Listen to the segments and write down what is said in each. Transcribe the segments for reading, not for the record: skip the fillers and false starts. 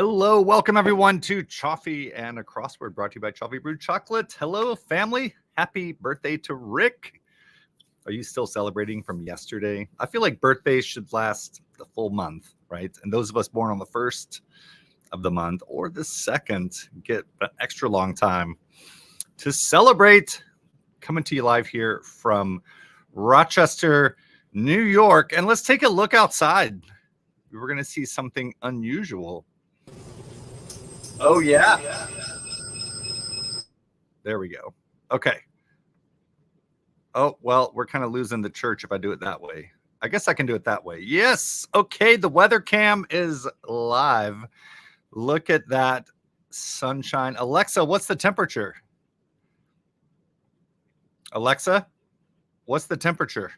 Hello, welcome everyone to Choffy and a Crossword brought to you by Choffy Brewed Chocolate. Hello, family. Happy birthday to Rick. Are you still celebrating from yesterday? I feel like birthdays should last the full month, right? And those of us born on the first of the month or the second get an extra long time to celebrate. Coming to you live here from Rochester, New York. And let's take a look outside. We're going to see something unusual. Oh, yeah. There we go. Okay. Oh, well, we're kind of losing the church if I do it that way. I guess I can do it that way. Yes. Okay. The weather cam is live. Look at that sunshine. Alexa, what's the temperature? Alexa, what's the temperature?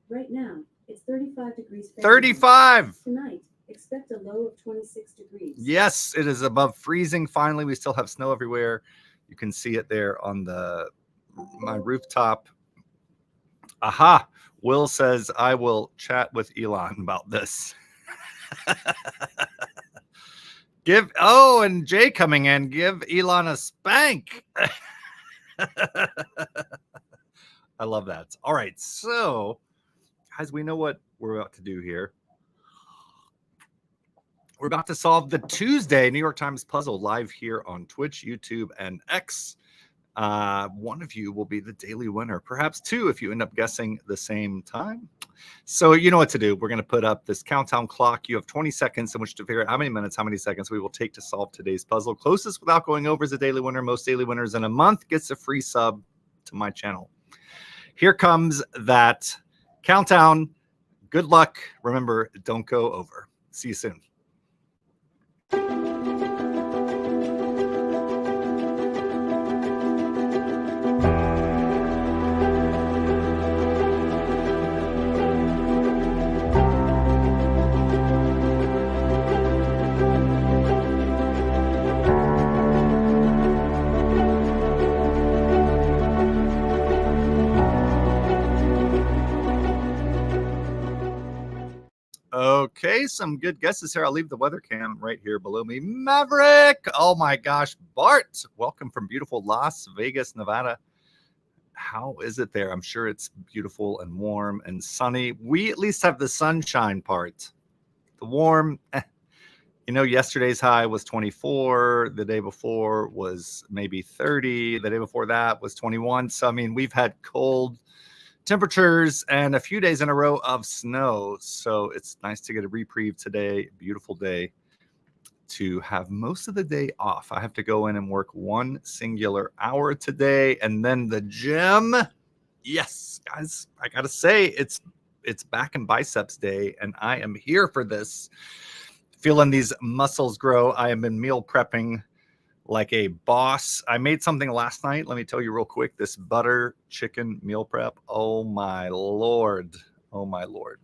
Right now, it's 35 degrees Fahrenheit. 35. Tonight, expect a low of 26 degrees. Yes, it is above freezing. Finally, we still have snow everywhere. You can see it there on my rooftop. Aha. Will says, I will chat with Elon about this. And Jay coming in, give Elon a spank. I love that. All right, so guys, we know what we're about to do here. We're about to solve the Tuesday New York Times puzzle live here on Twitch, YouTube, and X. One of you will be the daily winner, perhaps two if you end up guessing the same time. So you know what to do. We're going to put up this countdown clock. You have 20 seconds in which to figure out how many minutes, how many seconds we will take to solve today's puzzle. Closest without going over is a daily winner. Most daily winners in a month gets a free sub to my channel. Here comes that countdown. Good luck. Remember, don't go over. See you soon. Okay, some good guesses here. I'll leave the weather cam right here below me. Maverick! Oh my gosh, Bart! Welcome from beautiful Las Vegas, Nevada. How is it there? I'm sure it's beautiful and warm and sunny. We at least have the sunshine part. The warm, you know, yesterday's high was 24. The day before was maybe 30. The day before that was 21. So, I mean, we've had cold temperatures and a few days in a row of snow. So it's nice to get a reprieve today. Beautiful day to have most of the day off. I have to go in and work one singular hour today and then the gym. Yes, guys, I got to say it's back in biceps day and I am here for this. Feeling these muscles grow. I have been meal prepping like a boss. I made something last night. Let me tell you real quick, this butter chicken meal prep. Oh my Lord. Oh my Lord.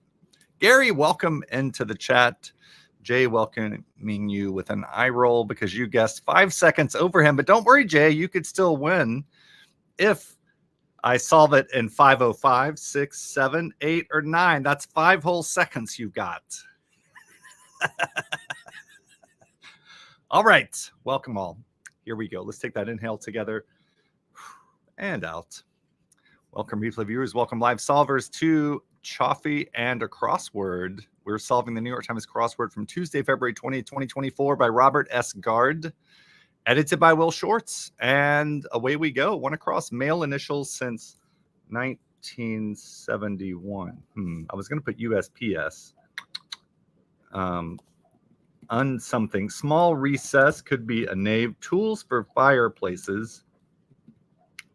Gary, welcome into the chat. Jay, welcoming you with an eye roll because you guessed 5 seconds over him. But don't worry, Jay, you could still win if I solve it in 5:05, 6, 7, 8, or 9. That's 5 whole seconds you got. All right. Welcome all. Here we go. Let's take that inhale together and out. Welcome, replay viewers. Welcome, live solvers, to Choffy and a Crossword. We're solving the New York Times crossword from Tuesday, February 20th, 2024 by Robert S. Gard, edited by Will Shorts. And away we go. One across, male initials since 1971. I was going to put USPS. Something. Small recess could be a nave. Tools for fireplaces.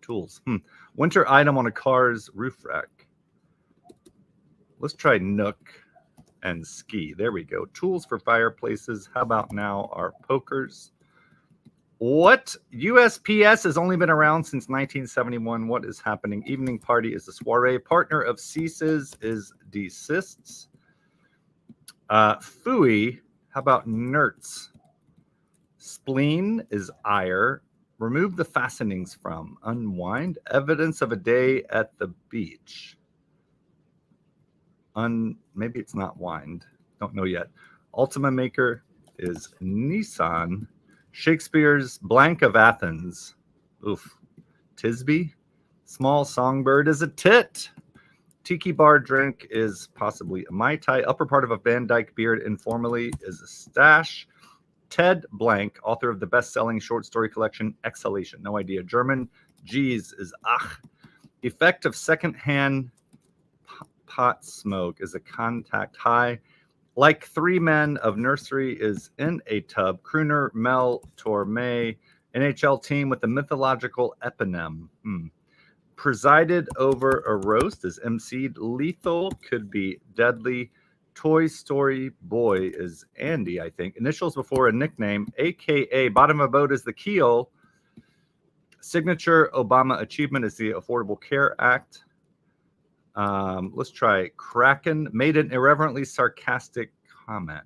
Tools. Winter item on a car's roof rack. Let's try nook and ski. There we go. Tools for fireplaces. How about now our pokers? What? USPS has only been around since 1971. What is happening? Evening party is a soiree. Partner of ceases is desists. Fooey. How about nerds? Spleen is ire. Remove the fastenings from. Unwind. Evidence of a day at the beach. Maybe it's not wind. Don't know yet. Ultima Maker is Nissan. Shakespeare's Blank of Athens. Oof. Tisbe. Small songbird is a tit. Tiki bar drink is possibly a Mai Tai. Upper part of a Van Dyke beard informally is a stash. Ted Blank, author of the best-selling short story collection Exhalation. No idea. German. Geez is ach. Effect of secondhand pot smoke is a contact high. Like three men of nursery is in a tub. Crooner Mel Torme. NHL team with a mythological eponym. Presided over a roast is emceed. Lethal could be deadly. Toy Story boy is Andy, I think. Initials before a nickname, AKA bottom of boat is the keel. Signature Obama achievement is the Affordable Care Act. Let's try Kraken. Made an irreverently sarcastic comment.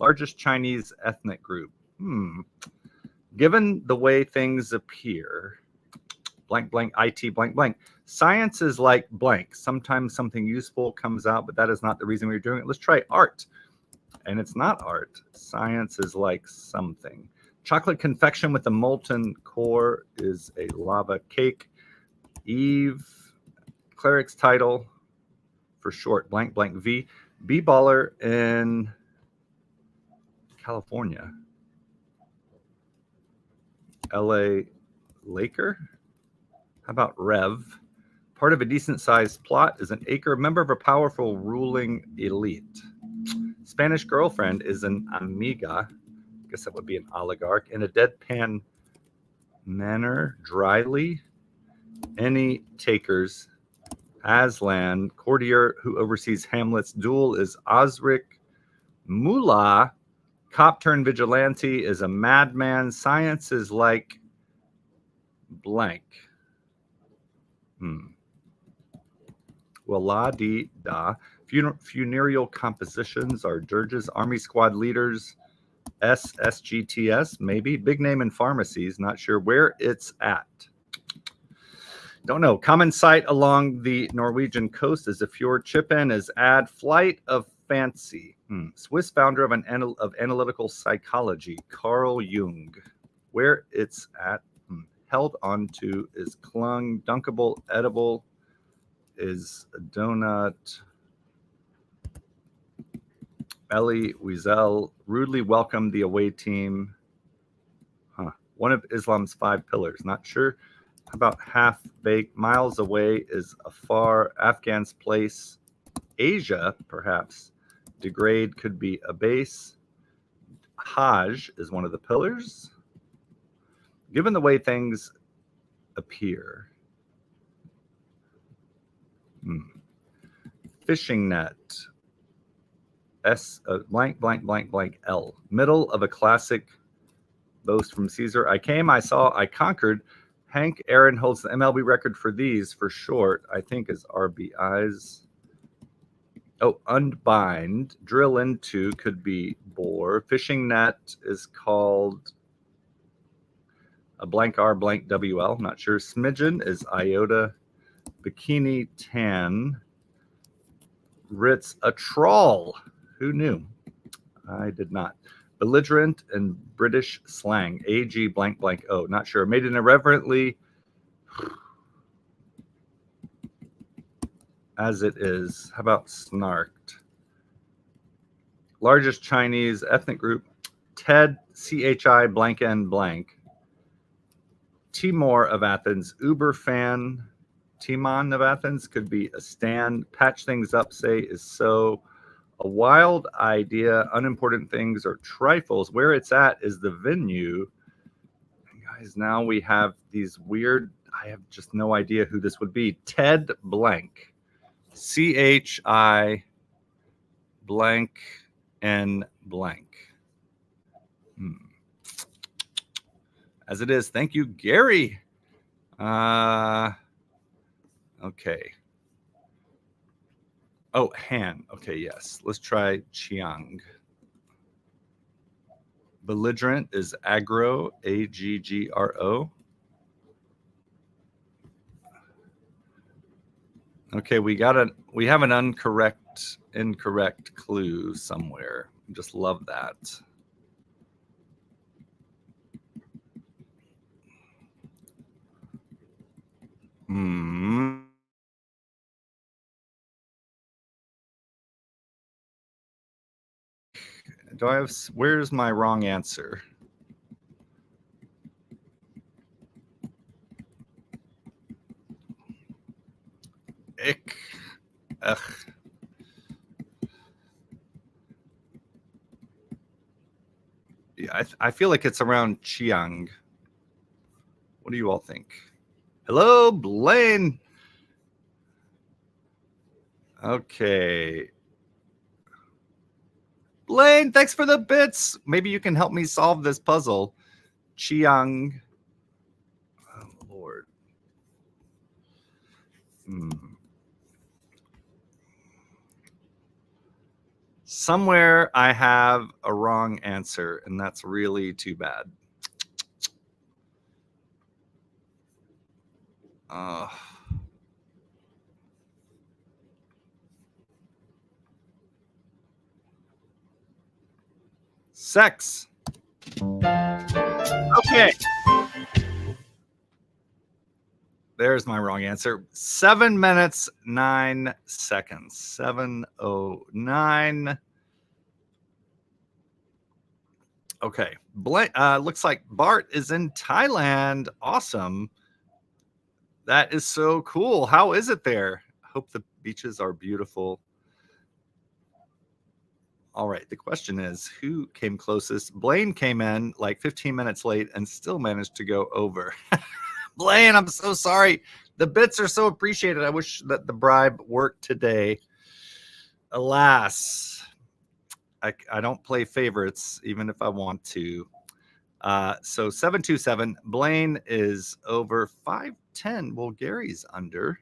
Largest Chinese ethnic group. Given the way things appear, blank, blank, IT, blank, blank. Science is like blank. Sometimes something useful comes out, but that is not the reason we're doing it. Let's try art. And it's not art. Science is like something. Chocolate confection with a molten core is a lava cake. Eve, cleric's title for short, blank, blank, V. B-baller in California. LA Laker. How about Rev? Part of a decent-sized plot is an acre. Member of a powerful ruling elite. Spanish girlfriend is an amiga. I guess that would be an oligarch. In a deadpan manner, dryly. Any takers. Aslan. Courtier who oversees Hamlet's duel is Osric. Mullah. Cop turned vigilante is a madman. Science is like blank. Well, la-dee-da. Funereal compositions are dirges. Army squad leaders. SSGTS, maybe. Big name in pharmacies. Not sure where it's at. Don't know. Common sight along the Norwegian coast is a fjord. Chip-in is add. Flight of fancy. Swiss founder of analytical psychology. Carl Jung. Where it's at. Held onto is clung. Dunkable, edible is a donut. Ellie Wiesel rudely welcomed the away team. One of Islam's 5 pillars. Not sure. How about half baked? Miles away is afar. Afghan's place. Asia, perhaps. Degrade could be a base. Hajj is one of the pillars. Given the way things appear. Fishing net. Blank, blank, blank, blank, L. Middle of a classic boast from Caesar. I came, I saw, I conquered. Hank Aaron holds the MLB record for these for short, I think is RBIs. Oh, unbind. Drill into could be bore. Fishing net is called a blank R, blank WL. Not sure. Smidgen is iota. Bikini tan. Ritz, a trawl. Who knew? I did not. Belligerent and British slang. AG blank blank O. Not sure. Made it irreverently as it is. How about snarked? Largest Chinese ethnic group. Ted, CHI blank N blank. Timor of Athens. Uber fan. Timon of Athens could be a stand. Patch things up, say, is so. A wild idea. Unimportant things are trifles. Where it's at is the venue. And guys, now we have these weird, I have just no idea who this would be. Ted blank. CHI blank N blank. As it is. Thank you, Gary. Okay. Oh, Han. Okay, yes. Let's try Chiang. Belligerent is aggro, A-G-G-R-O. Okay, we have an incorrect clue somewhere. Just love that. Do I have? Where's my wrong answer? Ik. Ugh. Yeah, I feel like it's around Chiang. What do you all think? Hello, Blaine. Okay. Blaine, thanks for the bits. Maybe you can help me solve this puzzle. Chiang. Oh, Lord. Somewhere I have a wrong answer, and that's really too bad. Sex. Okay. There's my wrong answer. 7 minutes, 9 seconds. 7:09. Okay. Looks like Bart is in Thailand. Awesome. That is so cool. How is it there? Hope the beaches are beautiful. All right. The question is, who came closest? Blaine came in like 15 minutes late and still managed to go over. Blaine, I'm so sorry. The bits are so appreciated. I wish that the bribe worked today. Alas, I don't play favorites, even if I want to. So 727. Blaine is over 510. Well, Gary's under.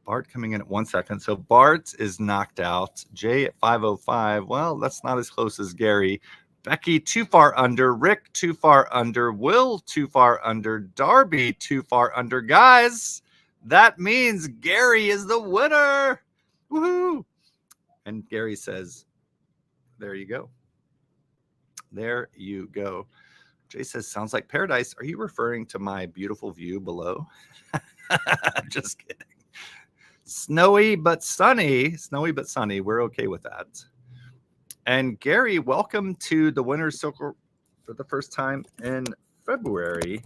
Bart coming in at 1 second. So Bart is knocked out. Jay at 505. Well, that's not as close as Gary. Becky too far under. Rick too far under. Will too far under. Darby too far under. Guys, that means Gary is the winner. Woohoo! And Gary says, there you go. There you go. Jay says, sounds like paradise. Are you referring to my beautiful view below? Just kidding. Snowy but sunny. Snowy but sunny. We're okay with that. And Gary, welcome to the Winner's Circle for the first time in February.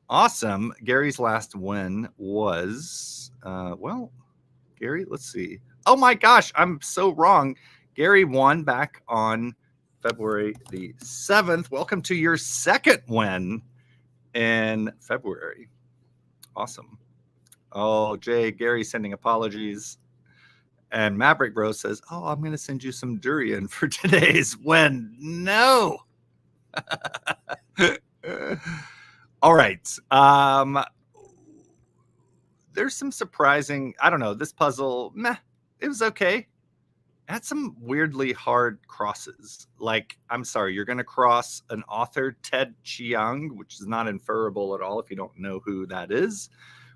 Awesome. Gary's last win was, well, Gary, let's see. Oh my gosh, I'm so wrong. Gary won back on February the 7th. Welcome to your second win in February. Awesome. Oh, Jay, Gary sending apologies. And Maverick Bro says, oh, I'm going to send you some durian for today's win. No. All right. There's some surprising, I don't know, this puzzle, meh, it was okay. It had some weirdly hard crosses. Like, I'm sorry, you're going to cross an author, Ted Chiang, which is not inferable at all if you don't know who that is,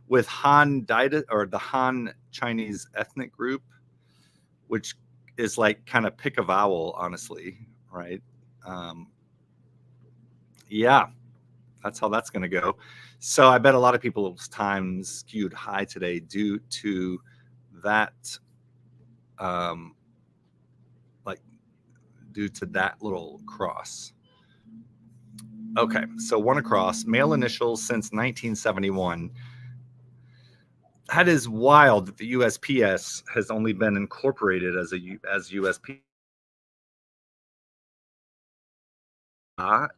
with Han Daida, or the Han Chinese ethnic group, which is like kind of pick a vowel, honestly, right? Yeah, that's how that's going to go. So I bet a lot of people's time skewed high today due to that, due to that little cross. Okay, so one across, male initials since 1971. That is wild that the USPS has only been incorporated as USP.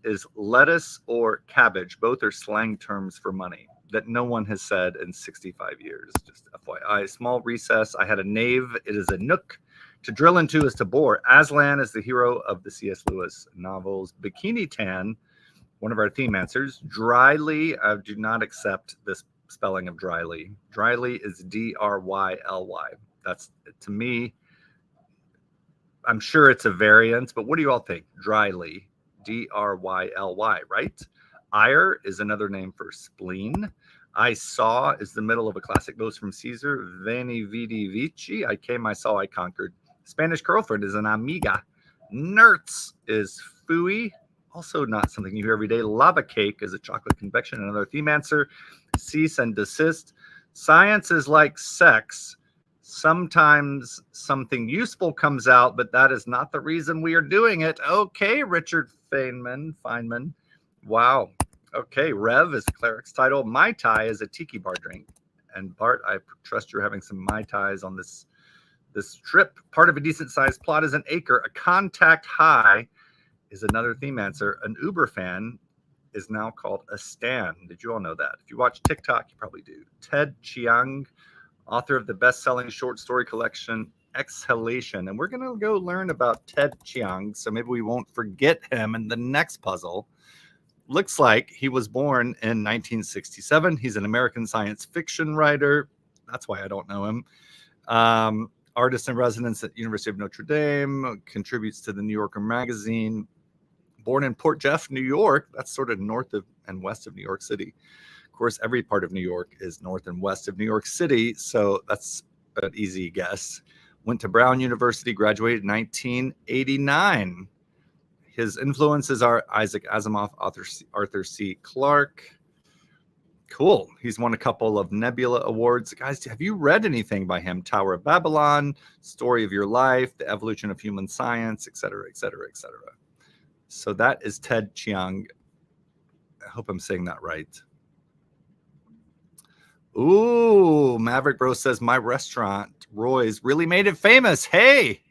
Is lettuce or cabbage. Both are slang terms for money that no one has said in 65 years. Just FYI. Small recess. I had a knave. It is a nook. To drill into is to bore. Aslan is the hero of the C.S. Lewis novels. Bikini Tan, one of our theme answers. Dryly. I do not accept this spelling of dryly. Dryly is D-R-Y-L-Y. That's, to me, I'm sure it's a variant, but what do you all think? Dryly. D-R-Y-L-Y, right? Ire is another name for spleen. I saw is the middle of a classic boast from Caesar. Veni vidi vici. I came, I saw, I conquered. Spanish girlfriend is an amiga. Nerds is fooey. Also not something you hear every day. Lava cake is a chocolate convection. Another theme answer. Cease and desist. Science is like sex. Sometimes something useful comes out, but that is not the reason we are doing it. Okay, Richard Feynman. Wow. Okay, Rev is cleric's title. Mai Tai is a tiki bar drink. And Bart, I trust you're having some Mai Tais on this trip. Part of a decent sized plot is an acre. A contact high is another theme answer. An Uber fan is now called a stan. Did you all know that? If you watch TikTok, you probably do. Ted Chiang, author of the best-selling short story collection Exhalation. And we're going to go learn about Ted Chiang, so maybe we won't forget him in the next puzzle. Looks like he was born in 1967. He's an American science fiction writer. That's why I don't know him. Artist in residence at University of Notre Dame, contributes to the New Yorker magazine. Born in Port Jeff, New York. That's sort of north of and west of New York City. Of course, every part of New York is north and west of New York City, so that's an easy guess. Went to Brown University, graduated in 1989. His influences are Isaac Asimov, Arthur C. Clarke. Cool. He's won a couple of Nebula Awards. Guys, have you read anything by him? Tower of Babylon, Story of Your Life, The Evolution of Human Science, etc., etc., etc. So that is Ted Chiang. I hope I'm saying that right. Ooh, Maverick Bro says, my restaurant, Roy's, really made it famous. Hey,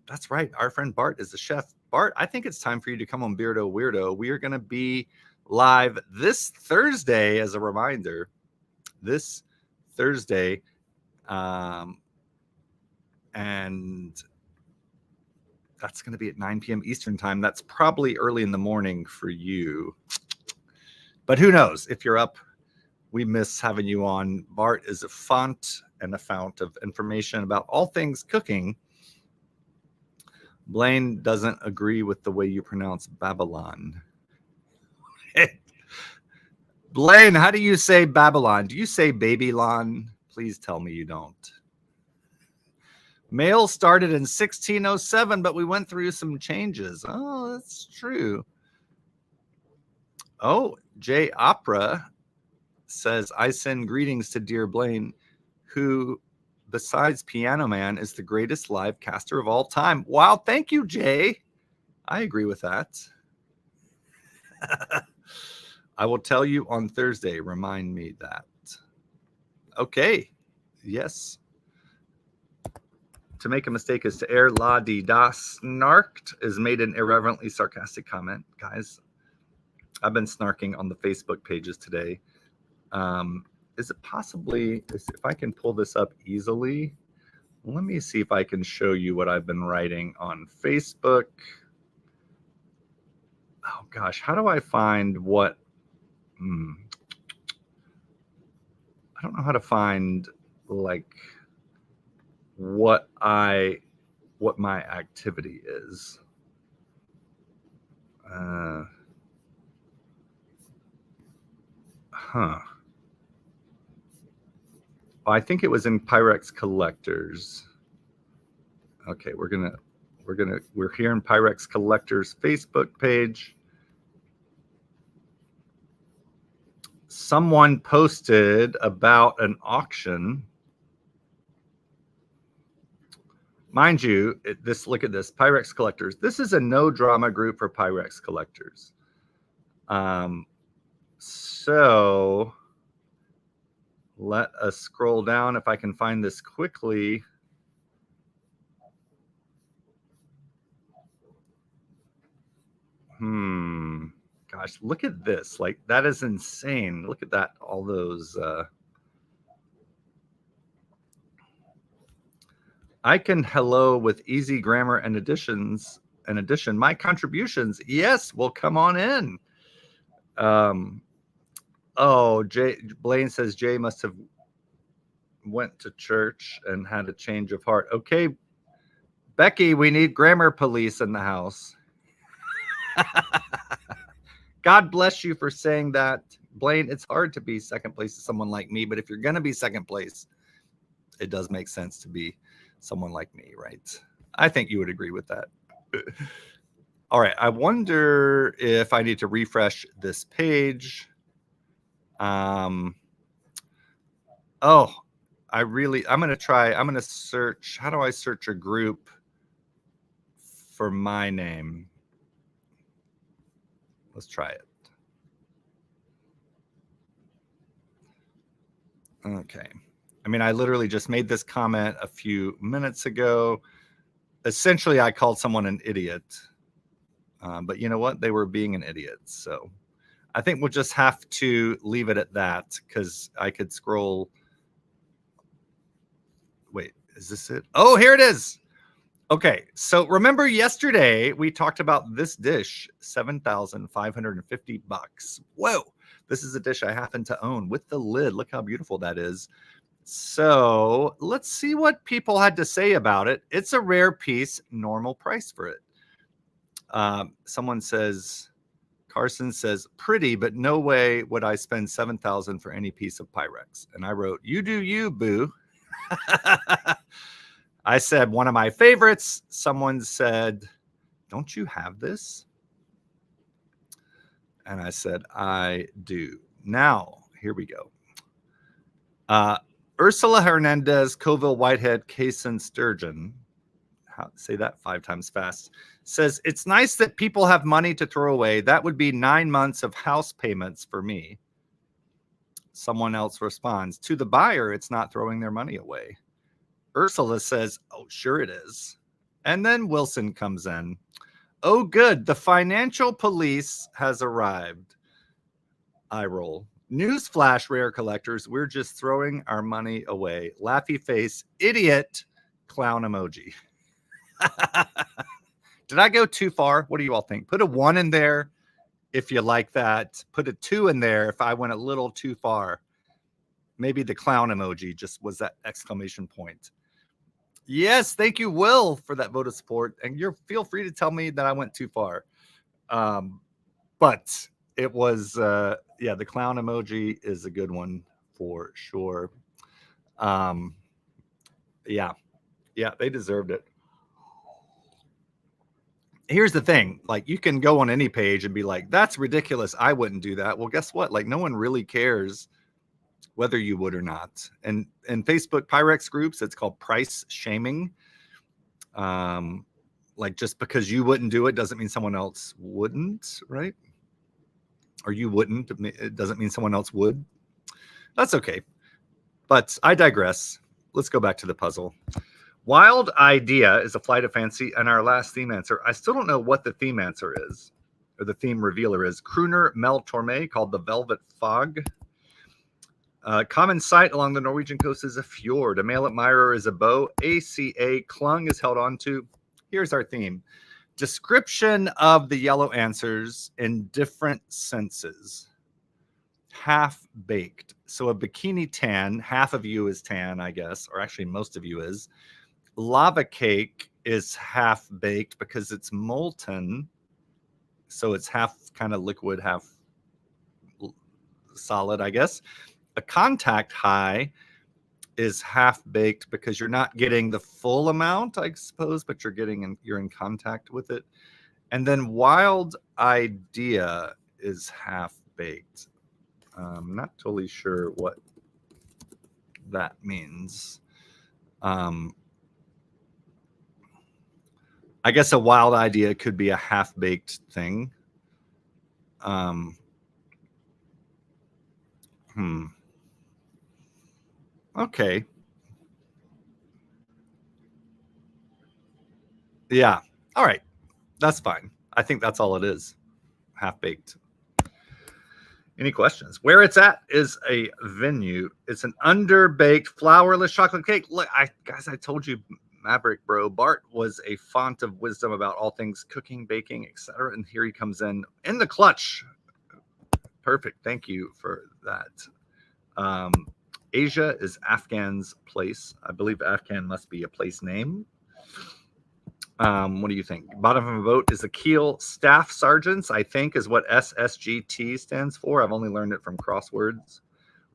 that's right. Our friend Bart is the chef. Bart, I think it's time for you to come on Beardo Weirdo. We are going to be live this Thursday, as a reminder. This Thursday. And that's going to be at 9 p.m. Eastern time. That's probably early in the morning for you. But who knows? If you're up, we miss having you on. Bart is a font and a fount of information about all things cooking. Blaine doesn't agree with the way you pronounce Babylon. Blaine, how do you say Babylon? Do you say Babylon? Please tell me you don't. Mail started in 1607, but we went through some changes. Oh, that's true. Oh, J Opera says, I send greetings to dear Blaine, who, besides Piano Man, is the greatest live caster of all time. Wow, thank you, Jay. I agree with that. I will tell you on Thursday. Remind me that. Okay. Yes. To make a mistake is to err. La di da snarked is made an irreverently sarcastic comment. Guys, I've been snarking on the Facebook pages today. Is it possibly, if I can pull this up easily, let me see if I can show you what I've been writing on Facebook. Oh gosh, how do I find what? I don't know how to find like what my activity is. Well, I think it was in Pyrex Collectors. Okay, we're here in Pyrex Collectors Facebook page. Someone posted about an auction. Mind you, look at this, Pyrex Collectors. This is a no drama group for Pyrex Collectors. So let us scroll down if I can find this quickly. Gosh, look at this. Like, that is insane. Look at that. All those. I can hello with easy grammar and additions. In addition, my contributions, yes, will come on in. Oh, Blaine says Jay must have went to church and had a change of heart. Okay, Becky, we need grammar police in the house. God bless you for saying that. Blaine, it's hard to be second place to someone like me, but if you're going to be second place, it does make sense to be someone like me, right? I think you would agree with that. All right, I wonder if I need to refresh this page. Oh, I'm going to search. How do I search a group for my name? Let's try it. Okay. I mean, I literally just made this comment a few minutes ago. Essentially, I called someone an idiot. But you know what? They were being an idiot. So I think we'll just have to leave it at that because I could scroll. Wait, is this it? Oh, here it is. Okay, so remember yesterday we talked about this dish, $7,550. Whoa, this is a dish I happen to own with the lid. Look how beautiful that is. So let's see what people had to say about it. It's a rare piece, normal price for it. Someone says, Carson says, pretty, but no way would I spend $7,000 for any piece of Pyrex. And I wrote, you do you, boo. I said, one of my favorites. Someone said, don't you have this? And I said, I do. Now, here we go. Ursula Hernandez, Coville Whitehead, Cason Sturgeon, say that 5 times fast, says, it's nice that people have money to throw away. That would be 9 months of house payments for me. Someone else responds, to the buyer, it's not throwing their money away. Ursula says, oh, sure it is. And then Wilson comes in. Oh, good. The financial police has arrived. I roll. Newsflash, rare collectors. We're just throwing our money away. Laughy face, idiot, clown emoji. Did I go too far? What do you all think? Put a 1 in there if you like that. Put a 2 in there if I went a little too far. Maybe the clown emoji just was that exclamation point. Yes, thank you, Will, for that vote of support. And feel free to tell me that I went too far. But it was, the clown emoji is a good one for sure. Yeah, they deserved it. Here's the thing, like, you can go on any page and be like, that's ridiculous. I wouldn't do that. Well, guess what? Like, no one really cares whether you would or not. And in Facebook Pyrex groups, it's called price shaming. Like, just because you wouldn't do it doesn't mean someone else wouldn't, right? Or you wouldn't, it doesn't mean someone else would. That's okay. But I digress. Let's go back to the puzzle. Wild Idea is a flight of fancy, and our last theme answer, I still don't know what the theme answer is, or the theme revealer is. Crooner Mel Torme, called the Velvet Fog. Common sight along the Norwegian coast is a fjord. A male admirer is a bow. ACA Klung is held on to. Here's our theme. Description of the yellow answers in different senses. Half-baked. So a bikini tan, half of you is tan, I guess, or actually most of you is. Lava cake is half-baked because it's molten. So it's half kind of liquid, half solid, I guess. A contact high is half-baked because you're not getting the full amount, I suppose, but you're in contact with it. And then Wild Idea is half-baked. I'm not totally sure what that means. I guess a wild idea could be a half-baked thing. Okay. Yeah. All right. That's fine. I think that's all it is. Half-baked. Any questions? Where it's at is a venue. It's an underbaked, flourless chocolate cake. Look, guys, I told you, Maverick Bro, Bart was a font of wisdom about all things cooking, baking, etc. And here he comes in the clutch. Perfect. Thank you for that. Asia is Afghan's place. I believe Afghan must be a place name. What do you think? Bottom of a boat is a keel. Staff sergeants, I think, is what SSGT stands for. I've only learned it from crosswords.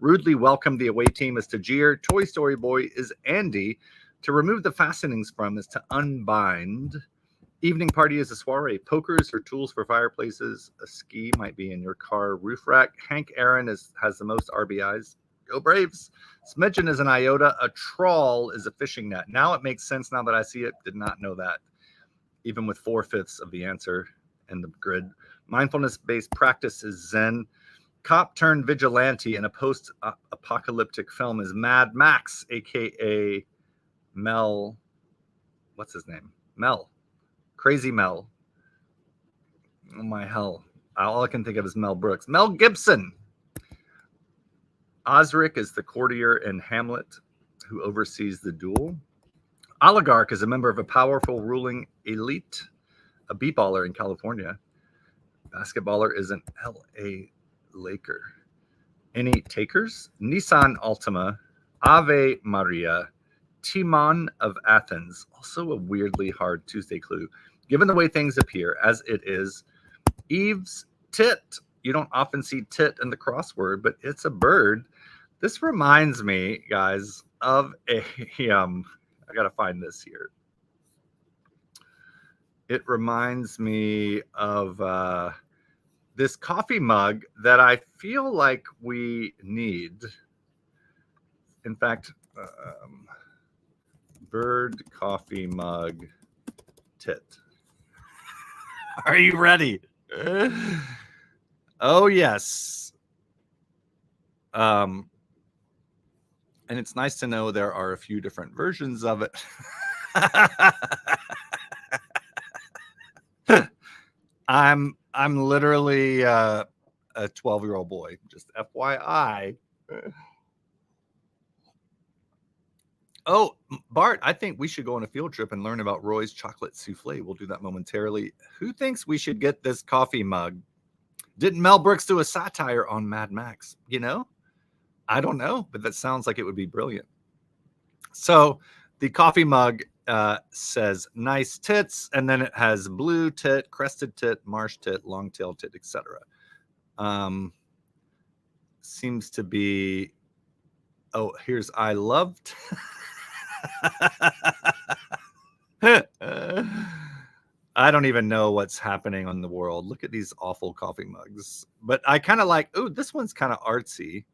Rudely welcome the away team is Tajir. Toy Story Boy is Andy. To remove the fastenings from is to unbind. Evening party is a soiree. Pokers or tools for fireplaces. A ski might be in your car roof rack. Hank Aaron has the most RBIs. Go Braves. Smidgen is an iota. A trawl is a fishing net. Now it makes sense now that I see it. Did not know that. Even with 4/5 of the answer in the grid. Mindfulness-based practice is Zen. Cop turned vigilante in a post-apocalyptic film is Mad Max, a.k.a. Mel. What's his name? Mel. Crazy Mel. Oh, my hell. All I can think of is Mel Brooks. Mel Gibson. Osric is the courtier in Hamlet who oversees the duel. Oligarch is a member of a powerful ruling elite. A b-baller in California. Basketballer is an L.A. Laker. Any takers? Nissan Altima. Ave Maria. Timon of Athens. Also a weirdly hard Tuesday clue. Given the way things appear, as it is, Eve's tit. You don't often see tit in the crossword, but it's a bird. This reminds me, guys, of a, I got to find this here. It reminds me of this coffee mug that I feel like we need. In fact, bird coffee mug tit. Are you ready? Oh, yes. And it's nice to know there are a few different versions of it. I'm literally a 12-year-old boy, just FYI. Oh, Bart, I think we should go on a field trip and learn about Roy's chocolate souffle. We'll do that momentarily. Who thinks we should get this coffee mug? Didn't Mel Brooks do a satire on Mad Max? You know? I don't know, but that sounds like it would be brilliant. So the coffee mug says nice tits, and then it has blue tit, crested tit, marsh tit, long-tailed tit, etc. Seems to be, oh, here's I loved. I don't even know what's happening in the world. Look at these awful coffee mugs. But I kind of like, oh, this one's kind of artsy.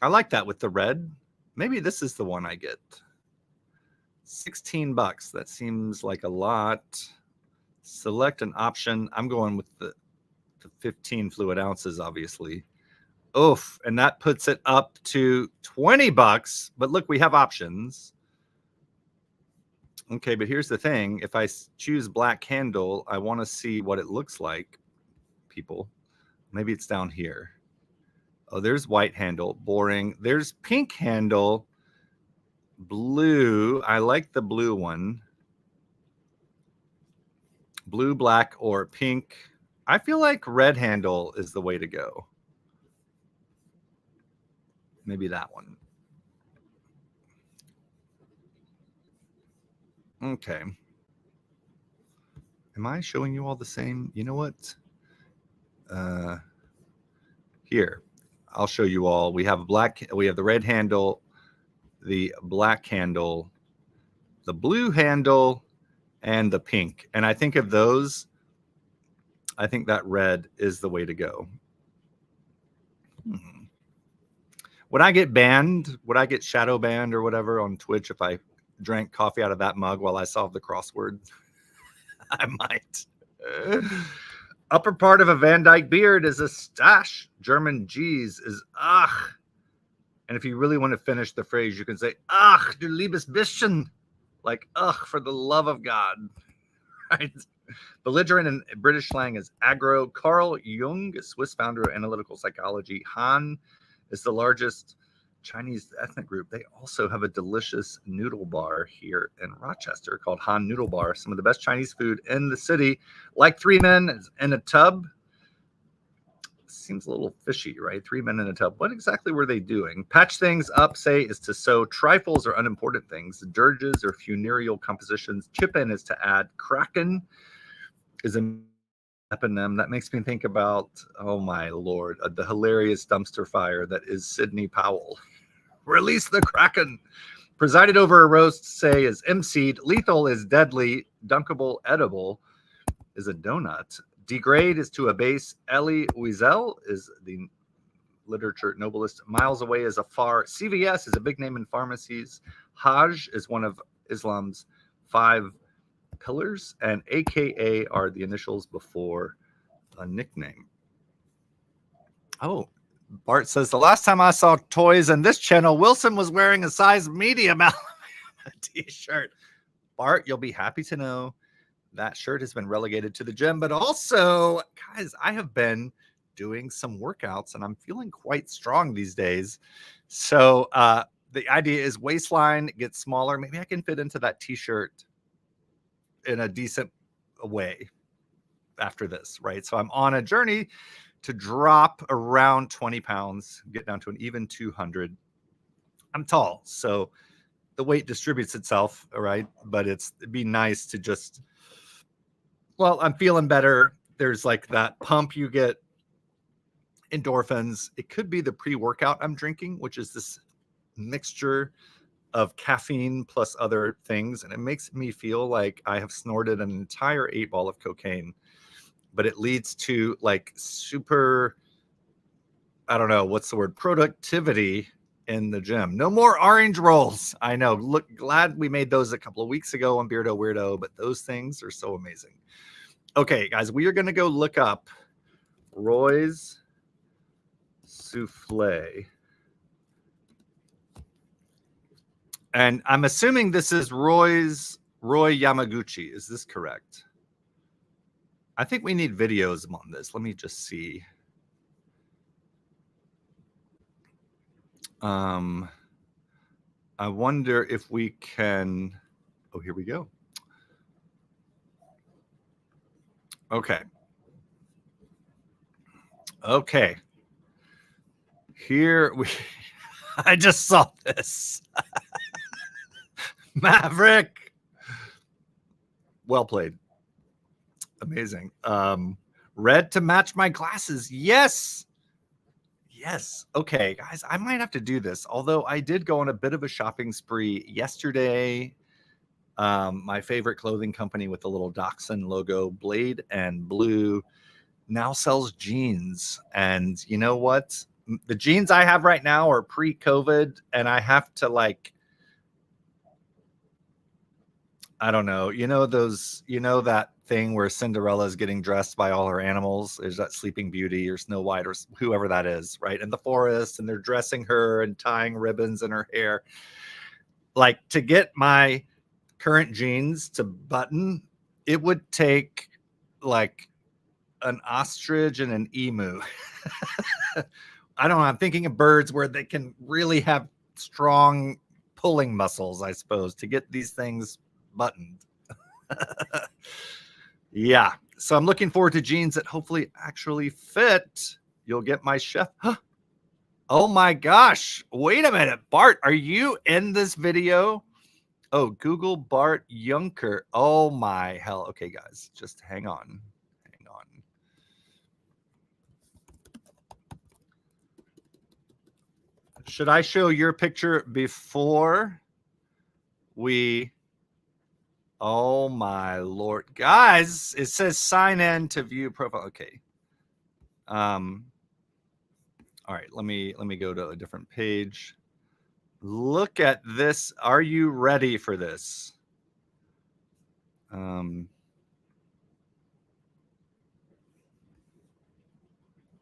I like that with the red. Maybe this is the one I get. $16. That seems like a lot. Select an option. I'm going with the 15 fluid ounces, obviously. Oof. And that puts it up to $20. But look, we have options. Okay, but here's the thing. If I choose black handle, I want to see what it looks like, people. Maybe it's down here. Oh, there's white handle. Boring. There's pink handle. Blue. I like the blue one. Blue, black, or pink. I feel like red handle is the way to go. Maybe that one. Okay. Am I showing you all the same? You know what? Here, I'll show you all. We have the red handle, the black handle, the blue handle, and the pink. And I think of those, I think that red is the way to go. Would I get banned? Would I get shadow banned or whatever on Twitch if I drank coffee out of that mug while I solved the crossword? I might. Upper part of a Van Dyke beard is a stash. German G's is ach. And if you really want to finish the phrase, you can say, ach, du liebes bisschen. Like, ugh, for the love of God. Right? Belligerent in British slang is aggro. Carl Jung, Swiss founder of analytical psychology. Han is the largest Chinese ethnic group. They also have a delicious noodle bar here in Rochester called Han Noodle Bar. Some of the best Chinese food in the city. Like 3 men in a tub. Seems a little fishy, right? 3 men in a tub. What exactly were they doing? Patch things up, say, is to sow. Trifles are unimportant things. Dirges are funereal compositions. Chip in is to add. Kraken is an eponym. That makes me think about, oh my Lord, the hilarious dumpster fire that is Sidney Powell. Release the Kraken. Presided over a roast, say, is emceed. Lethal is deadly. Dunkable, edible is a donut. Degrade is to abase. Elie Wiesel is the literature novelist. Miles away is afar. CVS is a big name in pharmacies. Hajj is one of Islam's 5 pillars, and AKA are the initials before a nickname. Oh, Bart says, the last time I saw toys on this channel, Wilson was wearing a size medium t-shirt. Bart, you'll be happy to know that shirt has been relegated to the gym, but also, guys, I have been doing some workouts and I'm feeling quite strong these days. So the idea is waistline gets smaller. Maybe I can fit into that t-shirt in a decent way after this, right? So I'm on a journey to drop around 20 pounds, get down to an even 200. I'm tall, so the weight distributes itself, all right? But it'd be nice to just, well, I'm feeling better. There's like that pump you get, endorphins. It could be the pre-workout I'm drinking, which is this mixture of caffeine plus other things. And it makes me feel like I have snorted an entire 8-ball of cocaine, but it leads to like super, I don't know, what's the word? Productivity in the gym. No more orange rolls. I know. Look, glad we made those a couple of weeks ago on Beardo Weirdo, but those things are so amazing. Okay, guys, we are going to go look up Roy's Souffle. And I'm assuming this is Roy Yamaguchi. Is this correct? I think we need videos on this. Let me just see. I wonder if we can. Oh, here we go. Okay. Okay. Here we. I just saw this. Maverick. Well played. Amazing. Red to match my glasses. Yes. Yes. Okay, guys, I might have to do this. Although I did go on a bit of a shopping spree yesterday. My favorite clothing company with the little Dachshund logo, Blade and Blue, now sells jeans. And you know what? The jeans I have right now are pre-COVID, and I have to like, I don't know, that thing where Cinderella is getting dressed by all her animals. There's that Sleeping Beauty or Snow White or whoever that is, right? In the forest, and they're dressing her and tying ribbons in her hair. Like, to get my current jeans to button, it would take like an ostrich and an emu. I don't know. I'm thinking of birds where they can really have strong pulling muscles, I suppose, to get these things buttoned. Yeah. So I'm looking forward to jeans that hopefully actually fit. You'll get my chef. Oh my gosh. Wait a minute. Bart, are you in this video? Oh, Google Bart Junker. Oh my hell. Okay, guys, just hang on. Hang on. Should I show your picture before we... Oh my Lord. Guys, it says sign in to view profile. Okay. All right, let me go to a different page. Look at this. Are you ready for this?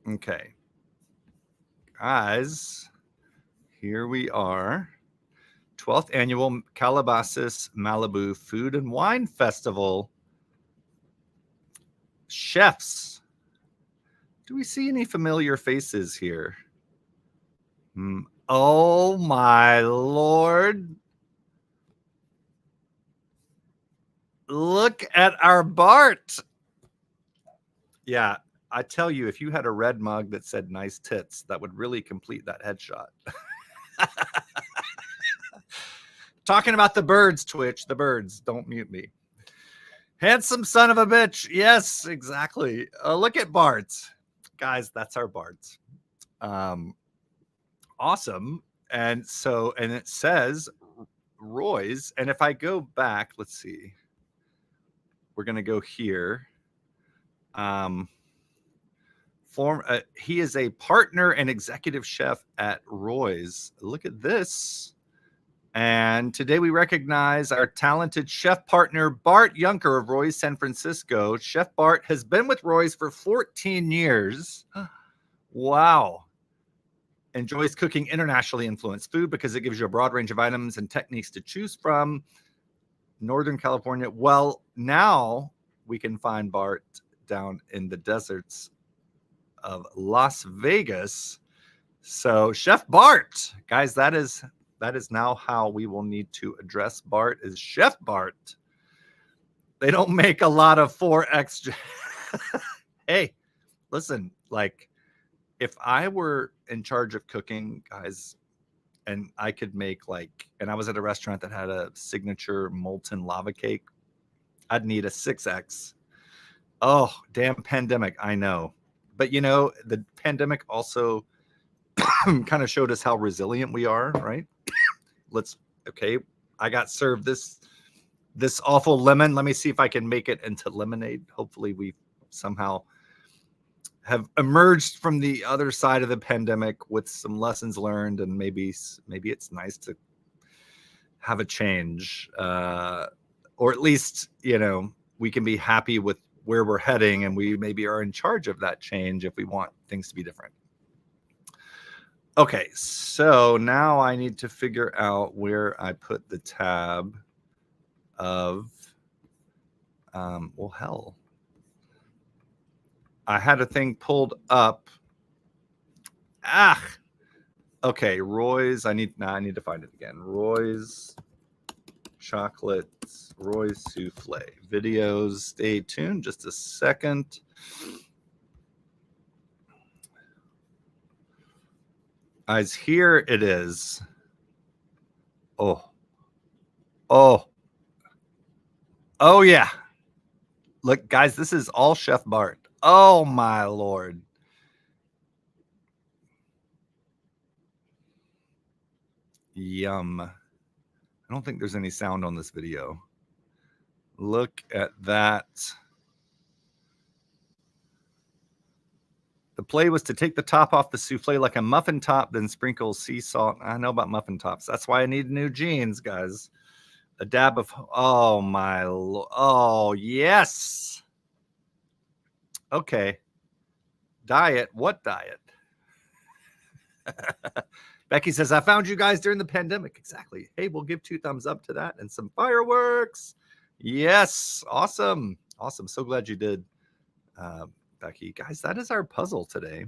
Okay. Guys, here we are. 12th Annual Calabasas Malibu Food and Wine Festival. Chefs. Do we see any familiar faces here? Oh my Lord. Look at our Bart. Yeah, I tell you, if you had a red mug that said nice tits, that would really complete that headshot. Talking about the birds, Twitch. The birds. Don't mute me. Handsome son of a bitch. Yes, exactly. Look at Bart. Guys, that's our Bart. Awesome. And so, and it says Roy's. And if I go back, let's see. We're going to go here. He is a partner and executive chef at Roy's. Look at this. And today we recognize our talented chef partner, Bart Junker of Roy's San Francisco. Chef Bart has been with Roy's for 14 years. Wow. Enjoys cooking internationally influenced food because it gives you a broad range of items and techniques to choose from. Northern California. Well, now we can find Bart down in the deserts of Las Vegas. So Chef Bart, guys, that is now how we will need to address Bart, is Chef Bart. They don't make a lot of 4X. Hey, listen, like, if I were in charge of cooking, guys, and I could make and I was at a restaurant that had a signature molten lava cake, I'd need a 6X. Oh, damn pandemic, I know. But, the pandemic also kind of showed us how resilient we are, right? I got served this awful lemon. Let me see if I can make it into lemonade. Hopefully we somehow have emerged from the other side of the pandemic with some lessons learned, and maybe it's nice to have a change, or at least, we can be happy with where we're heading, and we maybe are in charge of that change if we want things to be different. Okay, so now I need to figure out where I put the tab of, well, hell. I had a thing pulled up. Okay, Roy's. I need to find it again. Roy's chocolates, Roy's souffle videos. Stay tuned just a second. Guys, here it is. Oh yeah. Look, guys, this is all Chef Bart. Oh my Lord. Yum. I don't think there's any sound on this video. Look at that. The play was to take the top off the souffle like a muffin top, then sprinkle sea salt. I know about muffin tops. That's why I need new jeans, guys. A dab of, oh my, oh yes. Okay. Diet, what diet? Becky says, I found you guys during the pandemic. Exactly. Hey, we'll give 2 thumbs up to that and some fireworks. Yes. Awesome. Awesome. So glad you did, Becky. Guys, that is our puzzle today.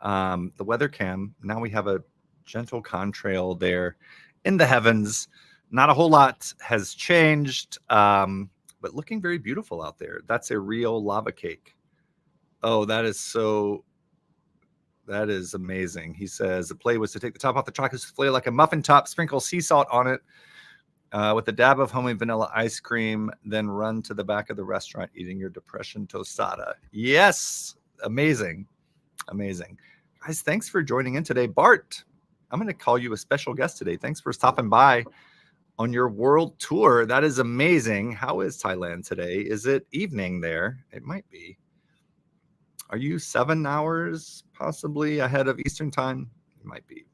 The weather cam. Now we have a gentle contrail there in the heavens. Not a whole lot has changed, but looking very beautiful out there. That's a real lava cake. Oh, that is amazing. He says the play was to take the top off the chocolate souffle like a muffin top, sprinkle sea salt on it with a dab of homemade vanilla ice cream, then run to the back of the restaurant eating your depression tostada. Yes. Amazing. Amazing. Guys, thanks for joining in today. Bart, I'm going to call you a special guest today. Thanks for stopping by on your world tour. That is amazing. How is Thailand today? Is it evening there? It might be. Are you 7 hours possibly ahead of Eastern time? It might be.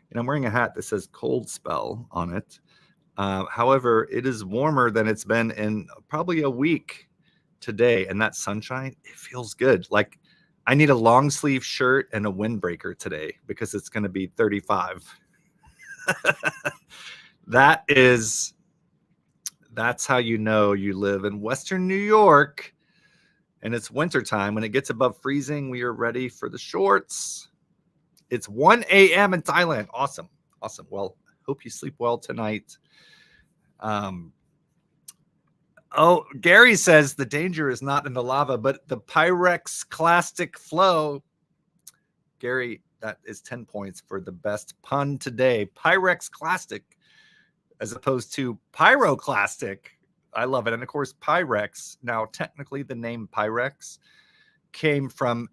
And I'm wearing a hat that says cold spell on it. However, it is warmer than it's been in probably a week today. And that sunshine, it feels good. Like I need a long sleeve shirt and a windbreaker today because it's going to be 35. That's how you know you live in Western New York. And it's wintertime. When it gets above freezing, we are ready for the shorts. It's 1 a.m. in Thailand. Awesome. Awesome. Well, hope you sleep well tonight. Oh, Gary says the danger is not in the lava, but the Pyrex Clastic flow. Gary, that is 10 points for the best pun today. Pyrex Clastic as opposed to Pyroclastic. I love it. And of course, Pyrex. Now, technically, the name Pyrex came from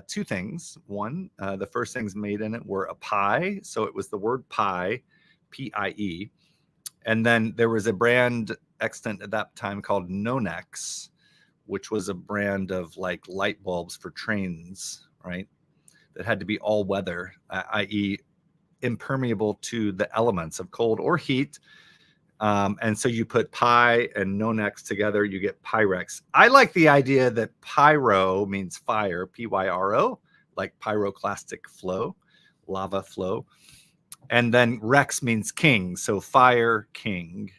2 things. One, the first things made in it were a pie. So it was the word pie, P-I-E. And then there was a brand extant at that time called Nonex, which was a brand of like light bulbs for trains, right? That had to be all weather, i.e., impermeable to the elements of cold or heat. And so you put pi and Nonex together, you get Pyrex. I like the idea that pyro means fire, Pyro, like pyroclastic flow, lava flow. And then Rex means king, so Fire King.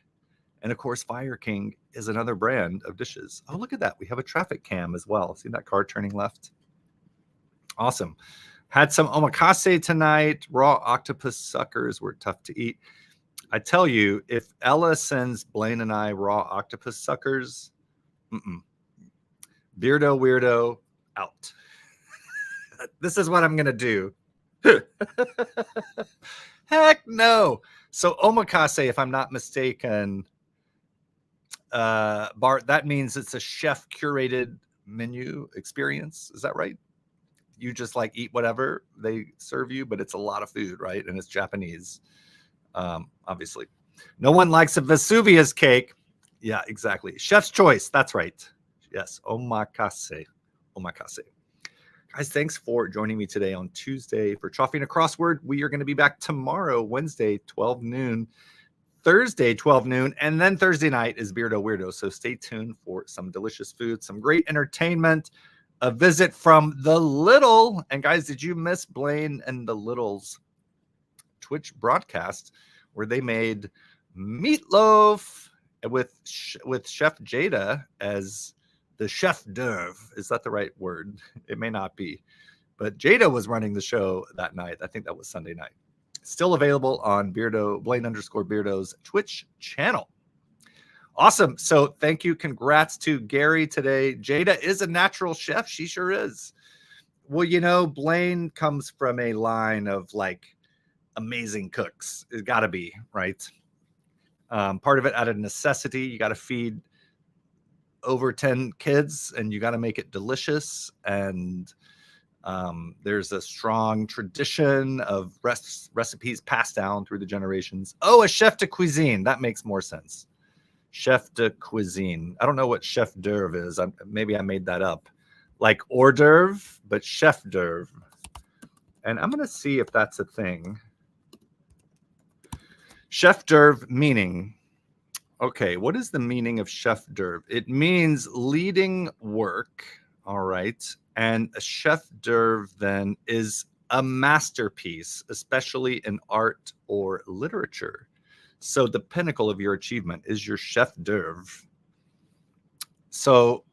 And of course, Fire King is another brand of dishes. Oh, look at that. We have a traffic cam as well. See that car turning left? Awesome. Had some omakase tonight. Raw octopus suckers were tough to eat. I tell you, if Ella sends Blaine and I raw octopus suckers, Beardo Weirdo out. This is what I'm going to do. Heck no. So omakase, if I'm not mistaken, Bart, that means it's a chef curated menu experience. Is that right? You just like eat whatever they serve you, but it's a lot of food, right? And it's Japanese. Obviously, no one likes a Vesuvius cake. Yeah, exactly. Chef's choice. That's right. Yes. Omakase. Omakase. Guys, thanks for joining me today on Tuesday for Choffy and a Crossword. We are going to be back tomorrow, Wednesday, 12 noon, Thursday, 12 noon, and then Thursday night is Beardo Weirdo. So stay tuned for some delicious food, some great entertainment, a visit from The Little. And guys, did you miss Blaine and The Little's Twitch broadcast where they made meatloaf with Chef Jada as the chef d'oeuvre? Is that the right word? It may not be, but Jada was running the show that night. I think that was Sunday night. Still available on Blaine_Beardo's Twitch channel. Awesome. So thank you. Congrats to Gary today. Jada is a natural chef. She sure is. Well, you know, Blaine comes from a line of like amazing cooks. It's got to be, right? Part of it out of necessity. You got to feed over 10 kids and you got to make it delicious. And there's a strong tradition of recipes passed down through the generations. Oh, a chef de cuisine. That makes more sense. Chef de cuisine. I don't know what chef d'oeuvre is. Maybe I made that up. Like hors d'oeuvre, but chef d'oeuvre. And I'm going to see if that's a thing. Chef d'oeuvre meaning. Okay, what is the meaning of chef d'oeuvre? It means leading work. All right. And a chef d'oeuvre then is a masterpiece, especially in art or literature. So the pinnacle of your achievement is your chef d'oeuvre. So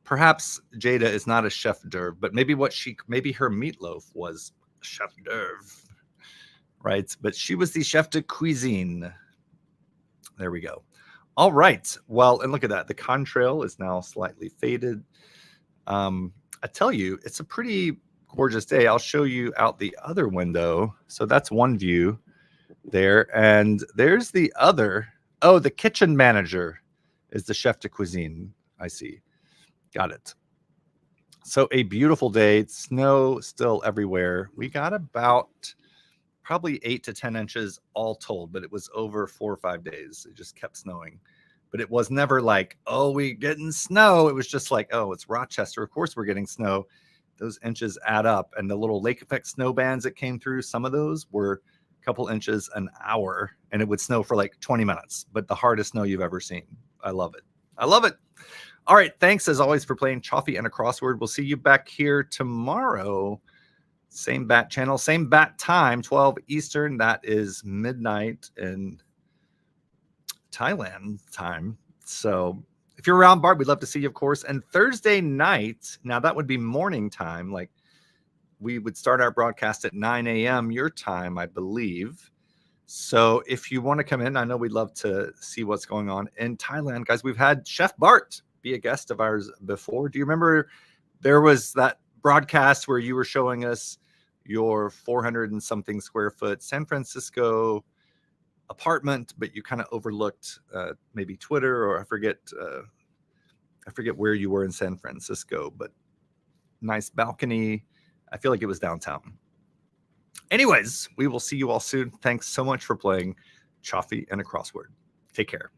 perhaps Jada is not a chef d'oeuvre, but maybe her meatloaf was chef d'oeuvre, right? But she was the chef de cuisine. There we go. All right. Well, and look at that. The contrail is now slightly faded. I tell you, it's a pretty gorgeous day. I'll show you out the other window. So that's one view there. And there's the other. Oh, the kitchen manager is the chef de cuisine. I see. Got it. So a beautiful day. Snow still everywhere. We got about probably 8 to 10 inches all told, but it was over 4 or 5 days. It just kept snowing. But it was never like, oh, we getting snow. It was just like, oh, it's Rochester. Of course we're getting snow. Those inches add up. And the little lake effect snow bands that came through, some of those were a couple inches an hour. And it would snow for like 20 minutes. But the hardest snow you've ever seen. I love it. I love it. All right. Thanks as always for playing Choffy and a Crossword. We'll see you back here tomorrow. Same bat channel, same bat time, 12 Eastern. That is midnight in Thailand time. So if you're around, Bart, we'd love to see you, of course. And Thursday night, now that would be morning time. Like we would start our broadcast at 9 a.m. your time, I believe. So if you want to come in, I know we'd love to see what's going on in Thailand. Guys, we've had Chef Bart be a guest of ours before. Do you remember there was that broadcast where you were showing us your 400 and something square foot San Francisco apartment, but you kind of overlooked maybe Twitter, or I forget where you were in San Francisco, but nice balcony. I feel like it was downtown. Anyways, we will see you all soon. Thanks so much for playing Choffy and a Crossword. Take care.